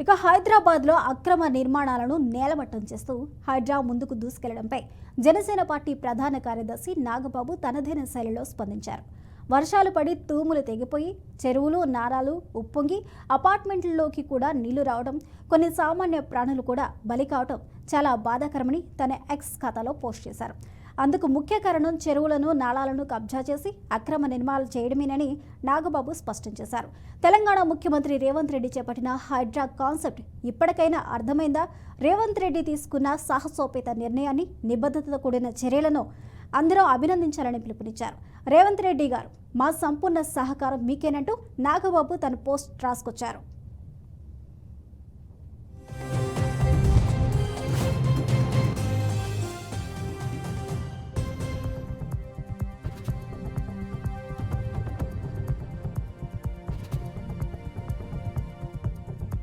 ఇక హైదరాబాద్లో అక్రమ నిర్మాణాలను నేలమట్టం చేస్తూ హైడ్రా ముందుకు దూసుకెళ్లడంపై జనసేన పార్టీ ప్రధాన కార్యదర్శి నాగబాబు తనదైన శైలిలో స్పందించారు. వర్షాలు పడి తూములు తెగిపోయి చెరువులు నారాలు ఉప్పొంగి అపార్ట్మెంట్లలోకి కూడా నీళ్లు రావడం, కొన్ని సామాన్య ప్రాణులు కూడా బలి కావడం చాలా బాధాకరమని తన ఎక్స్ ఖాతాలో పోస్ట్ చేశారు. అందుకు ముఖ్య కారణం చెరువులను నాలాలను కబ్జా చేసి అక్రమ నిర్మాణాలు చేయడమేనని నాగబాబు స్పష్టం చేశారు. తెలంగాణ ముఖ్యమంత్రి రేవంత్ రెడ్డి చేపట్టిన హైడ్రా కాన్సెప్ట్ ఇప్పటికైనా అర్థమైందా? రేవంత్ రెడ్డి తీసుకున్న సాహసోపేత నిర్ణయాన్ని, నిబద్ధతతో కూడిన చర్యలను అందరూ అభినందించాలని పిలుపునిచ్చారు. రేవంత్ రెడ్డి గారు, మా సంపూర్ణ సహకారం మీకేనంటూ నాగబాబు తన పోస్ట్ రాసుకొచ్చారు.